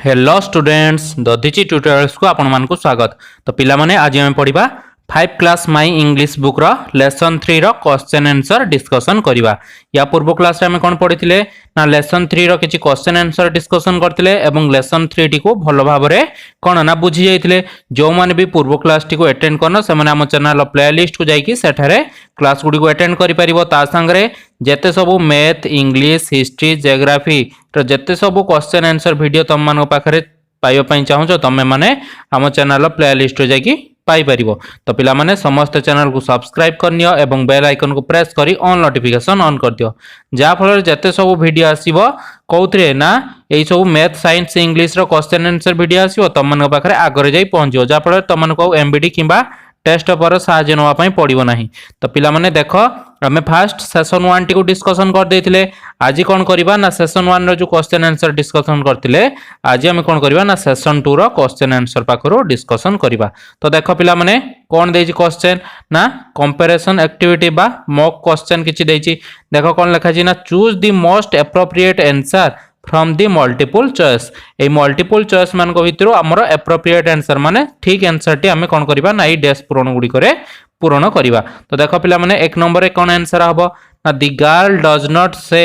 Hello students Dadhichi tutorials को आपण मानकु स्वागत। तो पिला माने आज हम पढ़िबा 5 क्लास माई इंग्लिश बुक रो लेसन 3 रो क्वेश्चन आंसर डिस्कशन करिबा। या पूर्व क्लास रे हम कोन पढ़िथिले ना लेसन 3 रो किछि क्वेश्चन आंसर डिस्कशन करथिले एवं लेसन 3 टी को भलो भाबरे कोन ना बुझी जाइथिले। जो माने भी पूर्व क्लास टी को अटेंड करन से माने हम चैनल प्लेलिस्ट को जाई कि सेठारे क्लास गुडी को अटेंड करि परिबो। ता संगरे जेते सब मैथ इंग्लिश हिस्ट्री जियोग्राफी तो जेते सब क्वेश्चन आंसर वीडियो तुम मान पाखे पाइबा पई चाहूछ तमे माने हम चैनल प्लेलिस्ट जाकि पाई परिबो। तो पिला माने समस्त चैनल को सब्सक्राइब करनियो एवं बेल आइकन को प्रेस करी ऑन नोटिफिकेशन ऑन कर दियो। जा फल जेते सब वीडियो आसीबो कौथरे ना एई सब मैथ साइंस इंग्लिश रो क्वेश्चन आंसर वीडियो आसीबो तुम मान पाखे आगरे जाई पहुंचियो। जा फल तुम मान को एमबीडी किबा टेस्ट पर साहाय्य नवा पई पड़िबो नाही। तो पिला माने देखो हमें फास्ट सेशन 1 टी को डिस्कशन कर देथिले। आज कोन करबा ना सेशन 1 रो जो क्वेश्चन आंसर डिस्कशन करथिले आज हम कोन करबा ना सेशन 2 रो क्वेश्चन आंसर पाखरो डिस्कशन करबा। तो देखो पिला माने कोन देछि क्वेश्चन ना कंपैरिजन एक्टिविटी बा मॉक क्वेश्चन किछि देछि। देखो कोन लिखा छि ना choose the most appropriate answer from the multiple choice. A multiple choice मान को भितरो हमर एप्रोप्रिएट आंसर माने ठीक आंसर टी हमें कोन करबा ना ई डैश पूर्ण गुडी करे पूर्ण करिबा। तो देखो पिला माने एक नंबर रे कोन आंसर हबो ना the girl does not say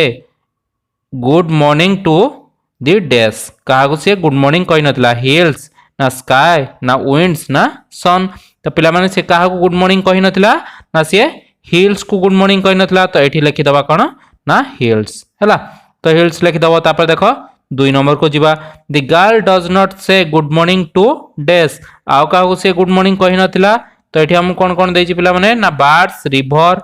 good morning to the dash. कहा को से गुड मॉर्निंग कहि नतला हिल्स ना स्काई ना विंड्स ना सन। तो पिला माने से कहा को गुड मॉर्निंग कहि नतला ना से हिल्स को गुड मॉर्निंग कहि नतला। तो एठी लिखि दबा कोन ना हिल्स हैला। तो हिल्स लिखि दबो। तापर देखो 2 नंबर को जिबा the girl does not say good morning to dash. आउ कहा को से गुड मॉर्निंग कहि नतला। तो एठी हम कोन कोन देछि पिला माने ना बर्ड्स रिवर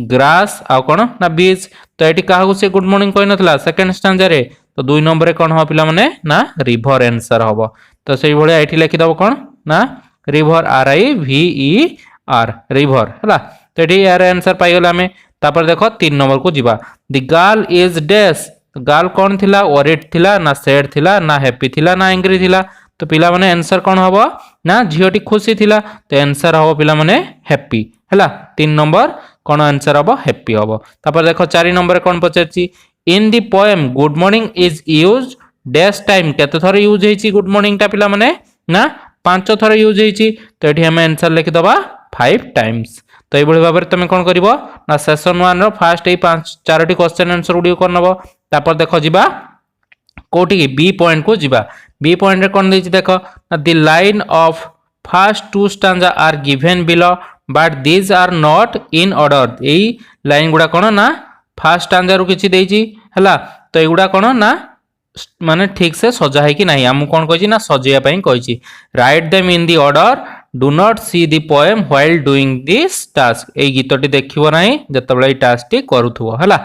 ग्रास आ कोन ना बीच। तो एठी कहा को से गुड मॉर्निंग कहि नतला सेकंड स्टैंजा रे। तो 2 नंबर रे कोन हो पिला माने ना रिवर आंसर हबो। तो सेही भले एठी लिखि दबो कोन ना river are I V E R river हैला। तो एठी यार आंसर पाइ गेला हमें। तापर देखो 3 नंबर को जिबा the girl is dash. Girl कोन थिला वरिड थिला ना सैड थिला ना हैप्पी थिला ना एंग्री थिला। तो पिला माने आंसर कोन हबो ना झियोटी खुशी थिला। तो आंसर हबो पिला माने हैप्पी हैला। 3 नंबर कोन आंसर हबो हैप्पी हबो। तापर देखो 4 नंबर कोन पचरची in the poem good morning is used dash time. केते थर यूज हेची गुड मॉर्निंग टा पिला माने ना 5 थर यूज हेची। तो एठी हम आंसर लिखि दबा 5 टाइम्स। तो एबोली भाबरे तमे कोन करिवो ना session 1 row first A 5 4टी question answer गुडी करनबो। तापर देखो जिबा कोठी की बी पॉइंट को जिबा। बी पॉइंट रे कोन देछि देखो the line of first 2 stanza are given below but these are not in order. एई लाइन गुडा कोन ना फर्स्ट स्टैंजा रु किछि देछि हला। तो एगुडा कोन ना माने ठीक से सजा है कि नहीं हम कोन कहिछि ना सजिया पई कहिछि। Write them in the order do not see the poem while doing this task. एई गीतटी देखिबो नाही जतबेले ई टास्क टी करूथुबो हला।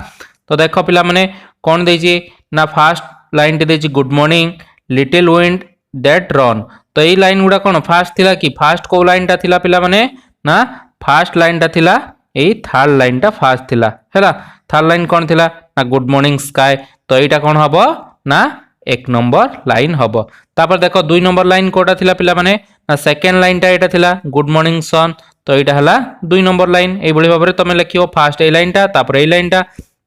तो देखो पिला माने कोन देछि ना फर्स्ट लाइन टी देछि good morning little wind that ran. तो एई लाइन गुडा कोन फर्स्ट थिला कि फर्स्ट को लाइन टा थिला पिला माने ना फर्स्ट लाइन टा थिला एई थर्ड लाइन टा फर्स्ट थिला हैला। थर्ड लाइन कोन थिला ना गुड मॉर्निंग स्काई। तो एटा कोन हबो ना 1 नंबर लाइन हबो। तापर देखो 2 नंबर लाइन कोटा थिला पिला माने ना सेकंड लाइन टा एटा थिला गुड मॉर्निंग सन। तो एटा हला 2 नंबर लाइन। एई बळी भाबरे तमे लिखियो फर्स्ट ए लाइन टा तापर ए लाइन टा।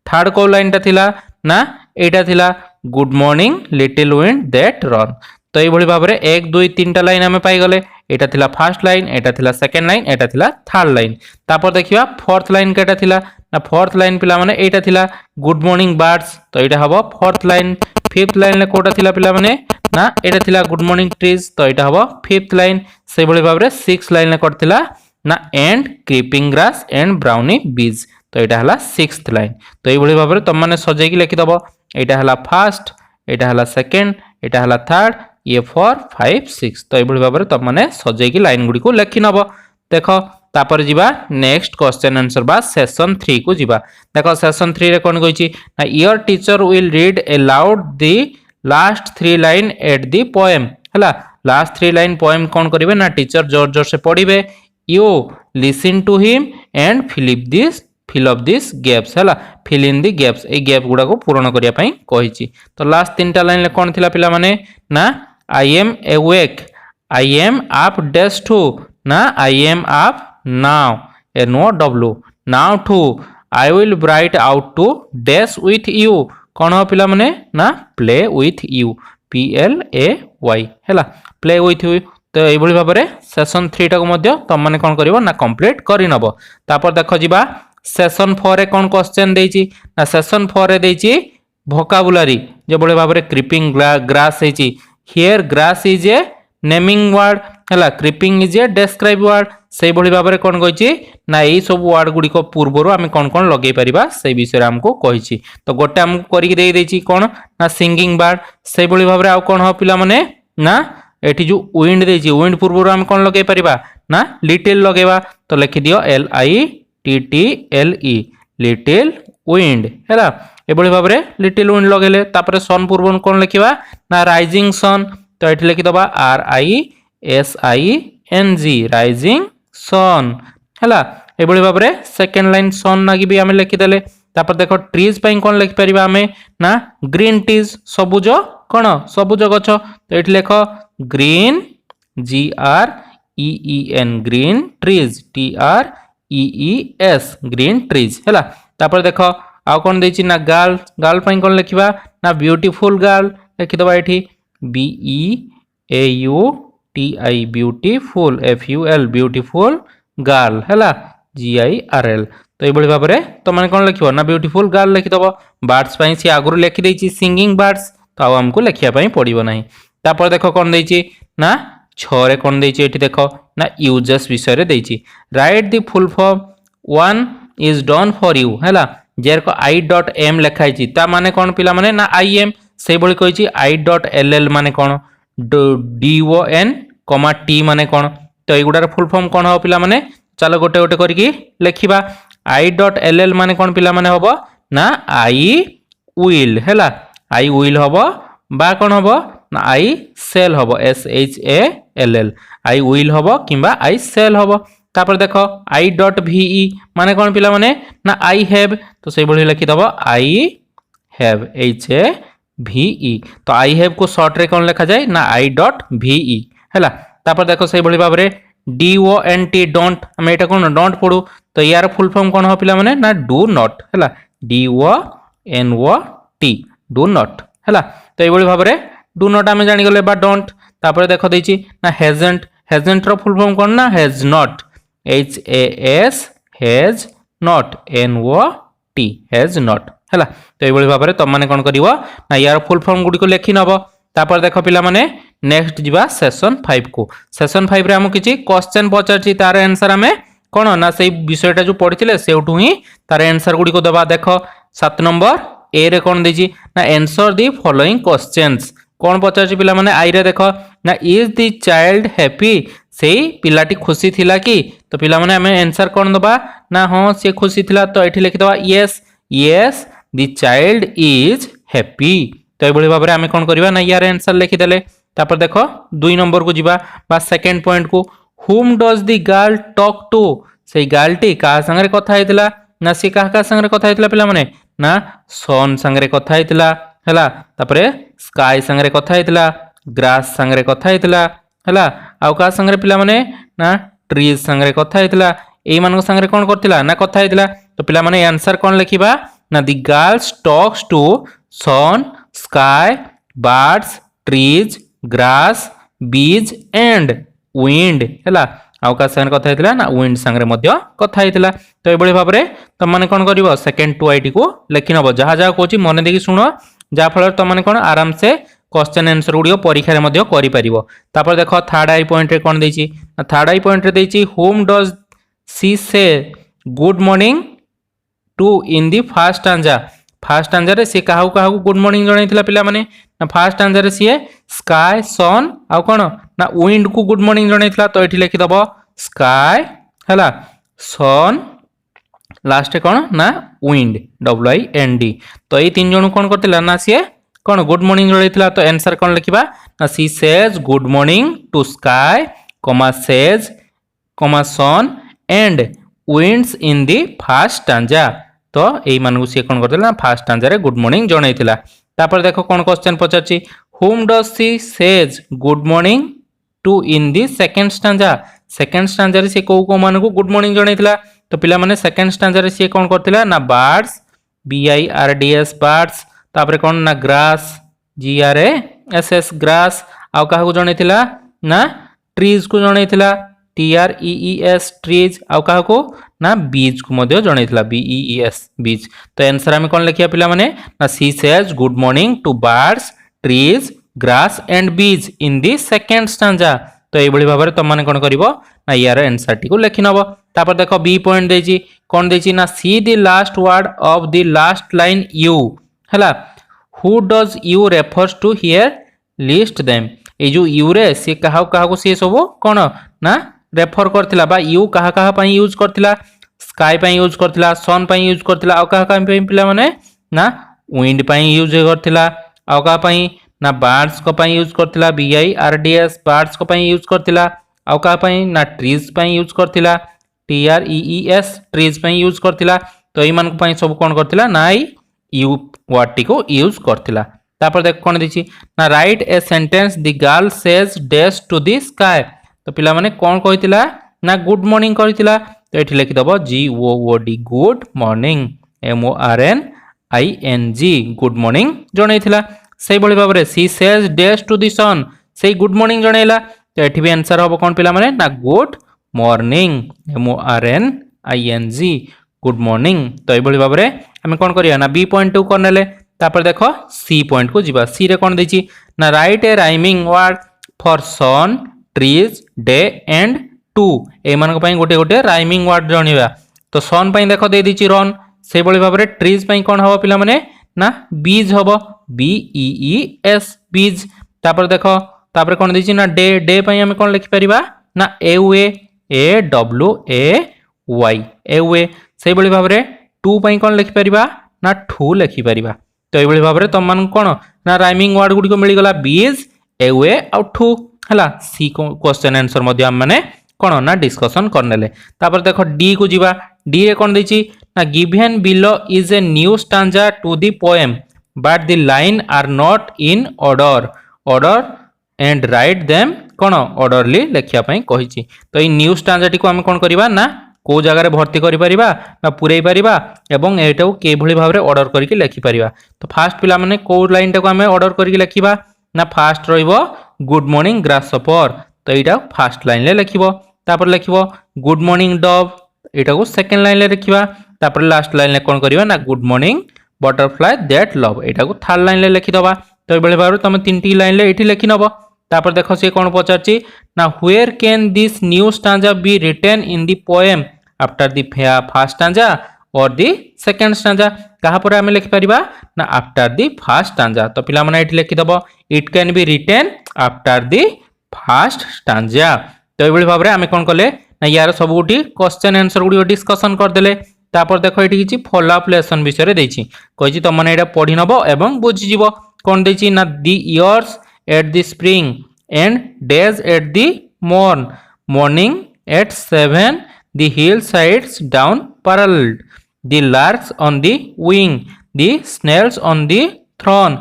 थर्ड को लाइन टा थिला ना एटा थिला good morning little wind that ran. तो एई बळी भाबरे 1 2 3 टा लाइन हमें पाई गले। एटा थिला फर्स्ट लाइन एटा थिला सेकंड लाइन एटा थिला थर्ड लाइन। तापर देखिबा फोर्थ लाइन केटा थिला ना फोर्थ लाइन पिला माने एटा थिला गुड मॉर्निंग बर्ड्स। तो एटा हबो फोर्थ लाइन। फिफ्थ लाइन ले कोटा थिला पिला माने ना एटा थिला गुड मॉर्निंग ट्रीज। तो एटा हबो फिफ्थ लाइन। से बळी भाबरे सिक्स लाइन ले कोट थिला ना and creeping grass and brownie बीज। तो एटा हला सिक्स्थ लाइन। तो एई बळी भाबरे तम माने सजाई कि लिखि दबो एटा हला फर्स्ट एटा हला सेकंड एटा हला थर्ड ये 4 5 6। तो एई बळी भाबरे तम माने सजाई कि लाइन गुडी को लिखि नबो। देखो तापर जिबा नेक्स्ट क्वेश्चन आंसर बा सेशन 3 को जिबा। देखो सेशन 3 रे कोन कहिछि ना your teacher will read aloud the last 3 line at the poem हैला। लास्ट 3 लाइन पोएम कोन करिवे ना टीचर जोर जोर से पढिबे। You listen to him and fill up this gaps हैला। Fill in the gaps. ए गैप गुडा को पूर्ण करिया पई कहिछि। तो लास्ट 3टा लाइन ले कोन थिला पिला माने ना I am awake I am up dash to ना I am up now A no W now to I will bright out to dash with you. कौन हो पिला माने ना प्ले विथ यू PLAY हैला प्ले विथ यू तो ये भाव में सेसन 3 टाक तुम मैंने कौन कर कंप्लीट करनब तापर देख जा सेसन 4 रे कौन क्वेश्चन देछि ना सेसन 4 रे देछि वोकाबुलारी जो बड़े भाव में क्रीपिंग ग्रास है here grass is a naming word है creeping is a describe word से भाव में कौन कही ना यही सब वर्ड गुड़िक पूर्वर आम कौन कौन लगे पार से विषय आमको कही तो गोटे आमको करके कौन ना सिंगिंग वर्ड से भाव में आउ कौन हम पिला माने ना एठी जो विंड देछि विंड पूर्वर आम कौन लगे पारिबा ना लिटिल लगेबा तो लिखि दियो LITTLE लिटिल विंड हैला एबोली भाव में लिटिल विंड लगेले तापर सन पूर्व कौन लिखा ना राइजिंग सन तो ये लिखिदबा RISING राइजिंग सन हैला एबोली भाव में सेकेंड लाइन सन नागी भी आम लिखिदेले तापर देख ट्रीज पाई कौन लिखि परिबा आमे ना ग्रीन ट्रीज सबुज कौन सबुज गछ तो ये लिख green GREEN green trees TREES green trees हैला तापर देख आउ कौन देछि ना गर्ल गर्ल पाई कौन लिखिबा ना ब्यूटीफुल गर्ल लिखिदबा एठी BEAUTI beautiful FUL beautiful girl हैला GIRL तो ये भाव में तुम मैंने कौन लिखो ना ब्यूटीफुल गर्ल लिखिदब बर्ड्स पाई सी आगुरी लिखिदेछि सिंगिंग बर्ड्स तो आमको लिखापी पड़ो ना तापर देख कौन देछि ना 6 रे कौन देछि एठी देख ना यूजेस विषय रे देछि write the full form one is done for you हैला जेर को I.M लिखाई ता माने कौन पिला माने ना IM से भली कहिछि I.LL माने कौन DON T माने कौन तो एगुडार फुल फॉर्म कौन हो पिला माने चलो गोटे गोटे करके लिखिबा I.LL माने कौन पिला माने होबो ना I will हैला I will होबो बा कौन होबो ना I shall होबो SHALL I will होबो किंबा I shall होबो तापर देख I.VE माने कौन पिला माने ना I have तो से भली लिखि दबो I have HAVE तो I have को शॉर्ट रे कौन लिखा जाए ना I.VE हैला तापर देखो से भली भाव में DONT डोंट हम एटा कौन डोंट पढ़ू तो यार फुल फॉर्म कौन हो पिला माने ना डू नॉट हैला DONT डू नॉट हैला तो ये भाव में डू नॉट आम जानी गले बा डोंट तापर देख देछि ना हेजेंट हेजेंट रो फुल फॉर्म कौन ना has not HAS has not NOT has not हैला तो ये भाव में तुम मैंने कौन करिवो ना यार फुल फॉर्म गुडी को लिखि नबो तापर देख पिला माने नेक्स्ट जीवा सेशन 5 को सेशन 5 रे हम किछि क्वेश्चन पचारछि तार आंसर हमें कौन ना से विषयटा जो पढ़िथिले सेउठु ही तार आंसर गुडी को दबा देख 7 नंबर ए रे कौन देछि ना आंसर द फॉलोइंग क्वेश्चंस कौन पचारछि पिला माने आई रे देख ना इज द चाइल्ड हैप्पी सेई पिलाटी खुशी थिला कि तो पिला माने हमें आंसर कौन दबा ना हां से खुशी थिला तो एठी लिखि दबा yes yes the child is happy तो ये भाव में आम कौन करवा ना यार आंसर लिखिदेले तापर देख 2 नंबर को जीवा बा सेकंड पॉइंट को whom does the girl talk to से गर्ल टी का संगे कथा हेतिला ना सी का संगे कथा हेतिला पिला माने ना सन संगे कथा हेतिला हैला तापरे स्काई संगे कथा हेतिला ग्रास संगे कथा हेतिला हैला आउ का संगे पिला माने ना ट्रीज संगे कथा हेतिला एई मानको संगे कौन करतिला ना कथा हेतिला तो पिला माने आंसर कौन लिखिबा ना the girls talks to sun sky birds trees grass bees and wind हैला आउ का संगे कथा हेतिला ना विंड संगे मध्य कथा हेतिला तो ए बळे भाव रे तुम माने कोन करिवो सेकंड 2 को लिखि नबो जहा जहा कोची मने देखि सुनो जा फल तुम माने कोन आराम से क्वेश्चन आंसर गुडियो परीक्षा रे मध्य करि परिवो तापर देखो थर्ड आई पॉइंट रे कोन देछि ना थर्ड आई पॉइंट रे देछि home does she say good morning to in the first stanza रे से काहू काहू गुड मॉर्निंग जणैतिला पिला माने ना फर्स्ट स्टांजा रे से स्काई सन आ कोन ना विंड को गुड मॉर्निंग जणैतिला तो एठी लिखि दबो स्काई हैला सन लास्ट कोन ना विंड WIND तो ये तीन जण कोन करतिला ना से कोन गुड मॉर्निंग जणैतिला तो आंसर कोन लिखिबा ना she says good morning to sky comma says comma sun and winds in the first stanza तो एई मानकु से कोन करतिला फर्स्ट स्टांजा रे गुड मॉर्निंग जणैतिला तापर देखो कोन क्वेश्चन पचारछि whom does she says good morning to in the second stanza रे से को मानकु गुड मॉर्निंग जणैतिला तो पिला माने सेकंड स्टांजा रे से कोन करतिला ना बर्ड्स BIRDS बर्ड्स तापर कोन ना grass GRASS S S grass आउ काहा को जणैतिला ना ट्रीज को जणैतिला TREES ट्रीज आउ काहा को ना बीज को मध्य जणैतिला BEES बीज तो आंसर हम कोन लिखिया पिला माने ना she says good morning to birds trees grass and bees in the second stanza तो ये भली भाबरे तुम माने कोन करिवो ना यार आंसर टी को लिखि नबो तापर देखो बी पॉइंट देजी कोन देजी ना see the last word of the last line you हला who does you refers to here list them ए जो यू रे से कहा को से सब कोन ना रेफर करथिला बा यू कहा पई यूज करथिला स्काई पई यूज करथिला सन पई यूज करथिला आ कहा पई पिला माने ना विंड पई यूज करथिला आ कहा पई ना बर्ड्स को पई यूज करथिला BIRDS बर्ड्स को पई यूज करथिला आ कहा पई ना ट्रीज पई यूज करथिला TREES ट्रीज पई यूज करथिला तो ई मान को पई सब कोन करथिला ना यू वर्ड टी को यूज करथिला तापर देख कोन दिछि ना write a sentence the girl says dash to the sky तो पिला माने कोन कहितिला ना गुड मॉर्निंग कहितिला तो एठी लिखि दबो GOOD good morning MORNING good morning जणैतिला सेही बळी भाबरे she says dash to the sun सेही गुड मॉर्निंग जणैला तो एठी भी आंसर होबो कोन पिला माने ना good morning MORNING good morning तो ये भली भाबरे हम कोन करिया ना बी पॉइंट 2 करनेले तापर देखो सी पॉइंट को जीवा सी रे कोन देछि ना write a rhyming word for sun trees day and टू ए मान को पई गोटे गोटे राइमिंग वर्ड जणिबा तो सन पई देखो दे दिछि रन से भली भाबरे ट्रीज पई कोन हबो पिला माने ना बीज हबो BEES बीज तापर देखो तापर कोन देछि ना डे डे पई हम कोन लिखि परिबा ना AWAY से भली भाबरे टू पई कोन लिखि परिबा ना ठू लिखि परिबा तो ये भली भाबरे तुम मान कोन ना राइमिंग वर्ड गुडी को मिली गला बीज एवे आ ठू हला सी क्वेश्चन आंसर मध्ये हम माने कोन ना डिस्कशन करनेले तापर देखो डी को जीवा डी रे कोन देछि ना given below is a new stanza to the poem but the line are not in order and write them कोन ऑर्डरली लिखिया पई कहिछि तो ई न्यू स्टांजा टी को हम कोन करिबा ना को जगह रे भर्ती करि परिबा ना पुरई परिबा एवं एटा के भली भाबरे ऑर्डर करके लिखि परिबा तो फास्ट पिला माने को लाइन टा को हम ऑर्डर करके लिखिबा ना फास्ट रहिबो गुड मॉर्निंग ग्रासहॉपर तो एटा फास्ट लाइन ले लिखिबो तापर लिखिबो गुड मॉर्निंग डव एटा को सेकंड लाइन ले लिखिबा तापर लास्ट लाइन ले कोन करिबा ना good morning butterfly that love एटा को थर्ड लाइन ले लिखि दबा तो बेले भाबरे तुम तीनटी लाइन ले एठी लिखि नबो तापर देखो से कोन पचारची ना where can this new stanza be written in the poem after the first stanza or the second stanza कहा पर हम लिखि परिबा ना आफ्टर द फर्स्ट स्टांजा तो पिला माने एठी लिखि दबो it can be written after the first stanza तो एबेली भाबरे हम कोन कले ना यार सब गुटी क्वेश्चन आंसर गुडी डिस्कशन कर देले तापर देखो एठी किछि फॉलो अप लेसन विषय रे देछि कहिछि त माने एटा पढि नबो एवं बुझि जिवो कोन देछि ना the years at the spring and days at the morning at 7 the hillsides down parallel, the larks on the wing, the snails on the throne,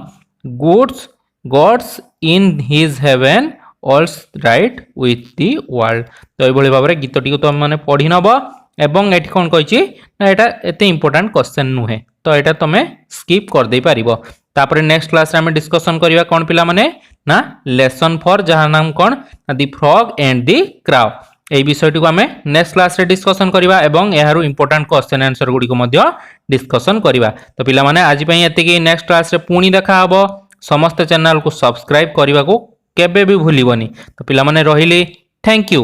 gods in his heaven, all right with the world. तो ये भाव गीत T तुम मैंने पढ़ी नब एवं ये कौन कही ना यहाँ एत इंपोर्टाट क्वेश्चन नुहे तो यहाँ तुम स्किप कर दे पार तापर नेक्स्ट क्लास आम डिस्कसन करवा कौन पिला माने ना लेसन फॉर जहाँ नाम कौन the frog and the crow এই বিষয়টি को आमे नेक्स्ट क्लास रे डिस्कशन करबा एवं एहारु इंपोर्टेंट क्वेश्चन आंसर गुडी को मध्य डिस्कशन करबा तो पिला माने आज पई एतिकी नेक्स्ट क्लास रे पुणी देखा हबो समस्त चैनल को सब्सक्राइब करबा को केबे भी भूलिबनी तो पिला माने रहिली थैंक यू।